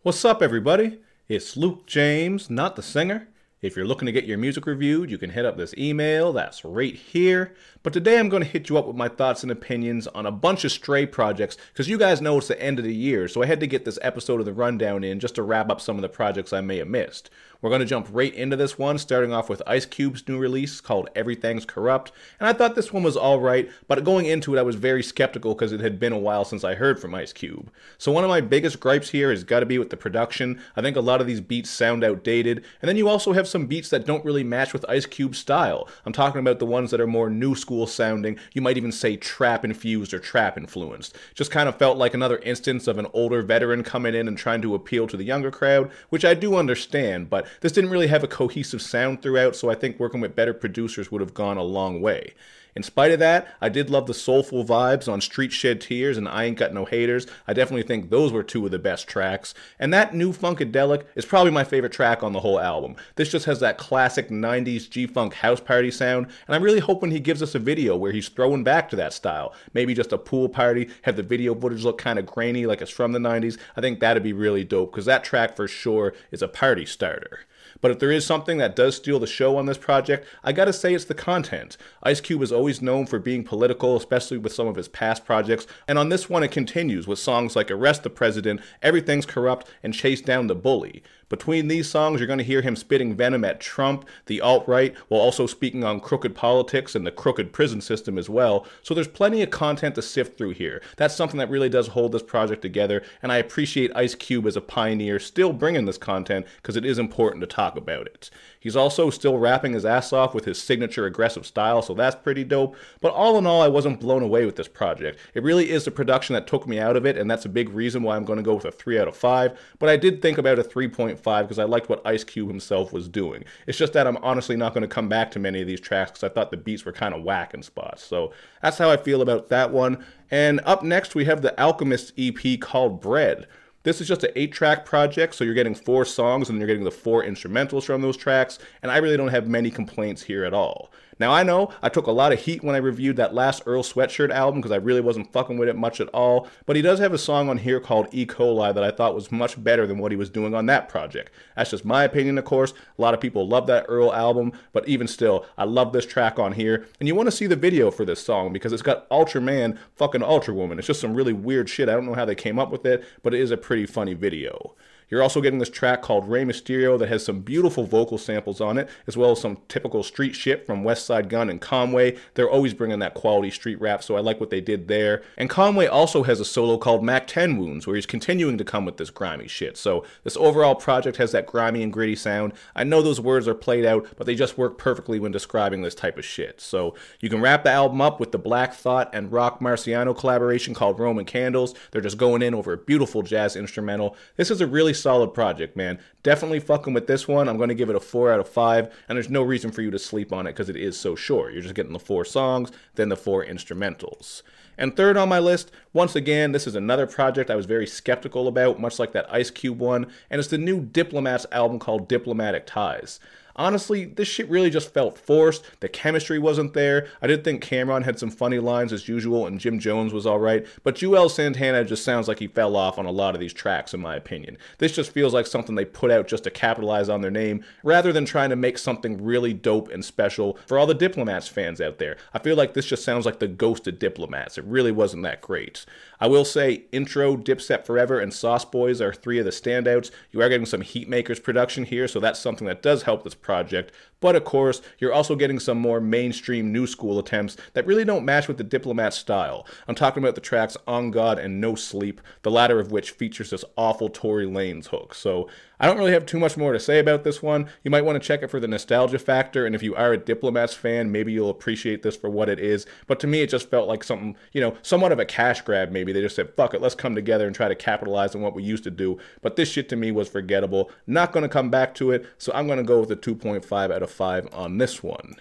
What's up, everybody? It's Luke James, not the singer. If you're looking to get your music reviewed, you can hit up this email that's right here. But today I'm going to hit you up with my thoughts and opinions on a bunch of stray projects, because you guys know it's the end of the year, so I had to get this episode of the rundown in just to wrap up some of the projects I may have missed. We're going to jump right into this one, starting off with Ice Cube's new release called Everything's Corrupt, and I thought this one was alright, but going into it I was very skeptical because it had been a while since I heard from Ice Cube. So one of my biggest gripes here has got to be with the production. I think a lot of these beats sound outdated, and then you also have some beats that don't really match with Ice Cube's style. I'm talking about the ones that are more new school sounding, you might even say trap infused or trap influenced. Just kind of felt like another instance of an older veteran coming in and trying to appeal to the younger crowd, which I do understand, but this didn't really have a cohesive sound throughout, so I think working with better producers would have gone a long way. In spite of that, I did love the soulful vibes on Street Shed Tears and I Ain't Got No Haters. I definitely think those were two of the best tracks. And that new Funkadelic is probably my favorite track on the whole album. This just has that classic 90s G-Funk house party sound, and I'm really hoping he gives us a video where he's throwing back to that style. Maybe just a pool party, have the video footage look kind of grainy like it's from the 90s. I think that'd be really dope, because that track for sure is a party starter. But if there is something that does steal the show on this project, I gotta say it's the content. Ice Cube is always known for being political, especially with some of his past projects, and on this one it continues with songs like Arrest the President, Everything's Corrupt, and Chase Down the Bully. Between these songs, you're going to hear him spitting venom at Trump, the alt-right, while also speaking on crooked politics and the crooked prison system as well, so there's plenty of content to sift through here. That's something that really does hold this project together, and I appreciate Ice Cube as a pioneer still bringing this content, because it is important to talk about it. He's also still rapping his ass off with his signature aggressive style, so that's pretty dope, but all in all, I wasn't blown away with this project. It really is the production that took me out of it, and that's a big reason why I'm going to go with a 3 out of 5, but I did think about a 3.5 because I liked what Ice Cube himself was doing. It's just that I'm honestly not going to come back to many of these tracks because I thought the beats were kind of whack in spots. So that's how I feel about that one. And up next we have the Alchemist EP called Bread. This is just an 8-track project, so you're getting 4 songs and you're getting the 4 instrumentals from those tracks, and I really don't have many complaints here at all. Now I know I took a lot of heat when I reviewed that last Earl Sweatshirt album because I really wasn't fucking with it much at all, but he does have a song on here called E. coli that I thought was much better than what he was doing on that project. That's just my opinion, of course. A lot of people love that Earl album, but even still, I love this track on here, and you want to see the video for this song because it's got Ultraman fucking Ultra Woman. It's just some really weird shit. I don't know how they came up with it, but it is a pretty funny video. You're also getting this track called Rey Mysterio that has some beautiful vocal samples on it, as well as some typical street shit from Westside Gunn and Conway. They're always bringing that quality street rap, so I like what they did there. And Conway also has a solo called Mac 10 Wounds, where he's continuing to come with this grimy shit. So this overall project has that grimy and gritty sound. I know those words are played out, but they just work perfectly when describing this type of shit. So you can wrap the album up with the Black Thought and Rock Marciano collaboration called Roman Candles. They're just going in over a beautiful jazz instrumental. This is a really solid project, man. Definitely fucking with this one. I'm going to give it a 4 out of 5, and there's no reason for you to sleep on it because it is so short. You're just getting the 4 songs, then the 4 instrumentals. And third on my list, once again, this is another project I was very skeptical about, much like that Ice Cube one, and it's the new Diplomats album called Diplomatic Ties. Honestly, this shit really just felt forced. The chemistry wasn't there. I did think Cameron had some funny lines as usual, and Jim Jones was alright, but Joel Santana just sounds like he fell off on a lot of these tracks, in my opinion. This just feels like something they put out just to capitalize on their name, rather than trying to make something really dope and special for all the Diplomats fans out there. I feel like this just sounds like the ghost of Diplomats. It really wasn't that great. I will say Intro, Dipset Forever, and Sauce Boys are 3 of the standouts. You are getting some Heatmakers production here, so that's something that does help this project. But of course, you're also getting some more mainstream new school attempts that really don't match with the Diplomat style. I'm talking about the tracks On God and No Sleep, the latter of which features this awful Tory Lanez hook. So I don't really have too much more to say about this one. You might want to check it for the nostalgia factor, and if you are a Diplomats fan, maybe you'll appreciate this for what it is. But to me, it just felt like something, somewhat of a cash grab maybe. They just said, fuck it, let's come together and try to capitalize on what we used to do. But this shit to me was forgettable. Not going to come back to it, so I'm going to go with a 2.5 out of 5 on this one.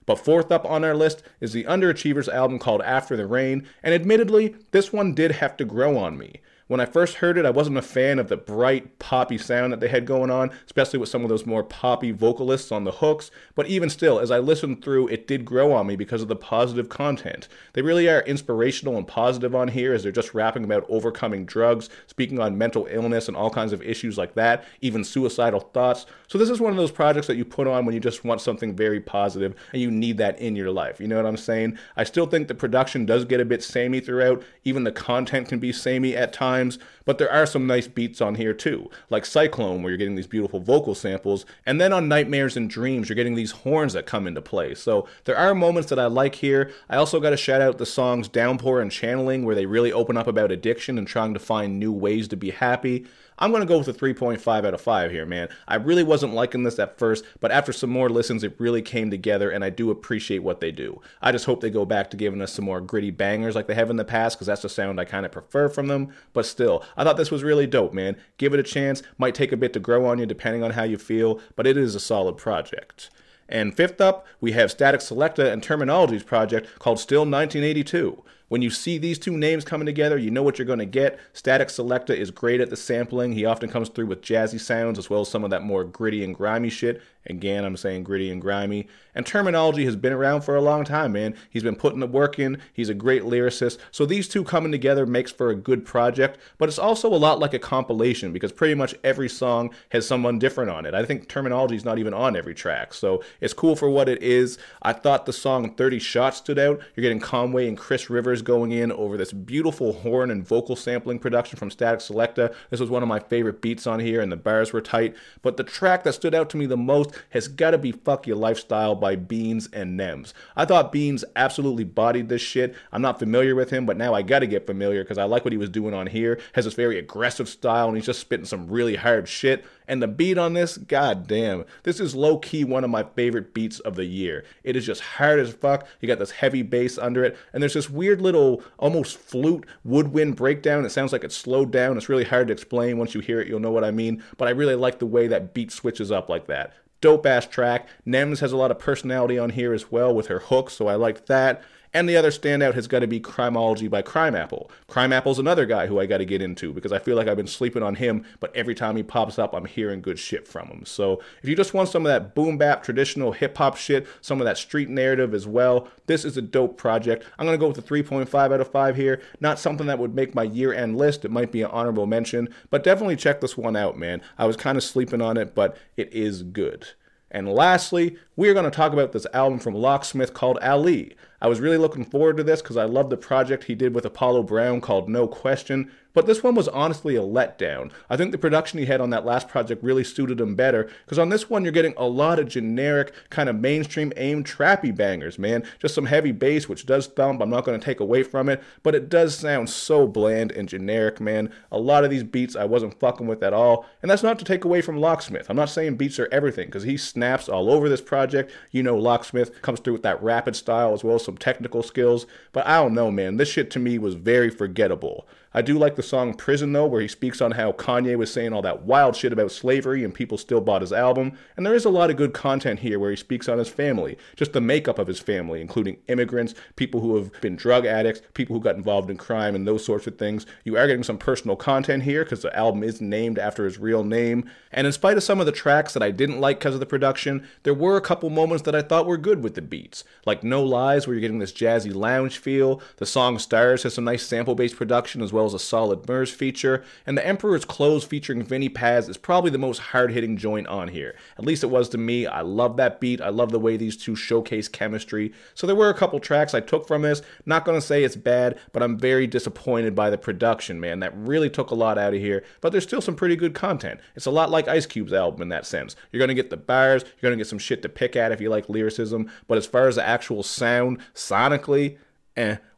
But fourth up on our list is the Underachievers album called After the Rain, and admittedly, this one did have to grow on me. When I first heard it, I wasn't a fan of the bright, poppy sound that they had going on, especially with some of those more poppy vocalists on the hooks, but even still, as I listened through, it did grow on me because of the positive content. They really are inspirational and positive on here, as they're just rapping about overcoming drugs, speaking on mental illness and all kinds of issues like that, even suicidal thoughts. So this is one of those projects that you put on when you just want something very positive and you need that in your life. You know what I'm saying? I still think the production does get a bit samey throughout. Even the content can be samey at times, but there are some nice beats on here too, like Cyclone, where you're getting these beautiful vocal samples, and then on Nightmares and Dreams, you're getting these horns that come into play. So there are moments that I like here. I also got to shout out the songs Downpour and Channeling, where they really open up about addiction and trying to find new ways to be happy. I'm going to go with a 3.5 out of 5 here, man. I really wasn't liking this at first, but after some more listens, it really came together, and I do appreciate what they do. I just hope they go back to giving us some more gritty bangers like they have in the past, because that's the sound I kind of prefer from them. But still, I thought this was really dope, man. Give it a chance. Might take a bit to grow on you depending on how you feel, but it is a solid project. And fifth up, we have Statik Selektah and Termanology's project called Still 1982. When you see these two names coming together, you know what you're going to get. Statik Selektah is great at the sampling. He often comes through with jazzy sounds as well as some of that more gritty and grimy shit. Again, I'm saying gritty and grimy. And Termanology has been around for a long time, man. He's been putting the work in. He's a great lyricist. So these two coming together makes for a good project, but it's also a lot like a compilation because pretty much every song has someone different on it. I think Termanology is not even on every track, so it's cool for what it is. I thought the song 30 Shots stood out. You're getting Conway and Chris Rivers going in over this beautiful horn and vocal sampling production from Statik Selektah. This was one of my favorite beats on here, and the bars were tight. But the track that stood out to me the most has got to be Fuck Your Lifestyle by Beans and Nems. I thought Beans absolutely bodied this shit. I'm not familiar with him, but now I got to get familiar because I like what he was doing on here. Has this very aggressive style, and he's just spitting some really hard shit. And the beat on this, god damn, this is low-key one of my favorite beats of the year. It is just hard as fuck. You got this heavy bass under it, and there's this weird little, almost flute woodwind breakdown. It sounds like it's slowed down. It's really hard to explain. Once you hear it, you'll know what I mean. But I really like the way that beat switches up like that. Dope-ass track. Nems has a lot of personality on here as well with her hooks, so I liked that. And the other standout has got to be Crimeology by Crimeapple. Crimeapple's another guy who I got to get into because I feel like I've been sleeping on him, but every time he pops up, I'm hearing good shit from him. So if you just want some of that boom bap, traditional hip-hop shit, some of that street narrative as well, this is a dope project. I'm going to go with a 3.5 out of 5 here. Not something that would make my year-end list. It might be an honorable mention, but definitely check this one out, man. I was kind of sleeping on it, but it is good. And lastly, we are going to talk about this album from Locksmith called Ali. I was really looking forward to this because I love the project he did with Apollo Brown called No Question, but this one was honestly a letdown. I think the production he had on that last project really suited him better because on this one you're getting a lot of generic, kind of mainstream aimed trappy bangers, man. Just some heavy bass, which does thump. I'm not going to take away from it, but it does sound so bland and generic, man. A lot of these beats I wasn't fucking with at all, and that's not to take away from Locksmith. I'm not saying beats are everything because he snaps all over this project. You know, Locksmith comes through with that rapid style as well as some technical skills, but I don't know, man. This shit to me was very forgettable. I do like the song Prison, though, where he speaks on how Kanye was saying all that wild shit about slavery and people still bought his album. And there is a lot of good content here where he speaks on his family, just the makeup of his family, including immigrants, people who have been drug addicts, people who got involved in crime, and those sorts of things. You are getting some personal content here because the album is named after his real name. And in spite of some of the tracks that I didn't like because of the production, there were a couple moments that I thought were good with the beats. Like No Lies, where you're getting this jazzy lounge feel. The song Stars has some nice sample-based production as well as a solid Murs feature, and The Emperor's Clothes featuring Vinny Paz is probably the most hard-hitting joint on here. At least it was to me. I love that beat. I love the way these two showcase chemistry. So there were a couple tracks I took from this. Not going to say it's bad, but I'm very disappointed by the production, man. That really took a lot out of here, but there's still some pretty good content. It's a lot like Ice Cube's album in that sense. You're going to get the bars, you're going to get some shit to pick at if you like lyricism, but as far as the actual sound, sonically,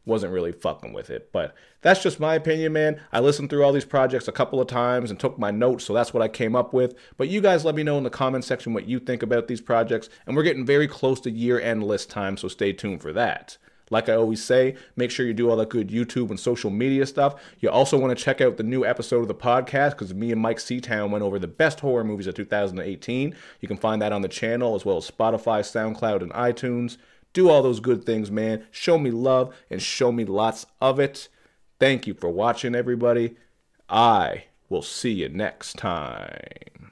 wasn't really fucking with it. But that's just my opinion, man. I listened through all these projects a couple of times and took my notes, so that's what I came up with. But you guys let me know in the comment section what you think about these projects, and we're getting very close to year-end list time, so stay tuned for that. Like I always say, make sure you do all that good YouTube and social media stuff. You also want to check out the new episode of the podcast because me and Mike Seatown went over the best horror movies of 2018. You can find that on the channel as well as Spotify, SoundCloud, and iTunes. Do all those good things, man. Show me love and show me lots of it. Thank you for watching, everybody. I will see you next time.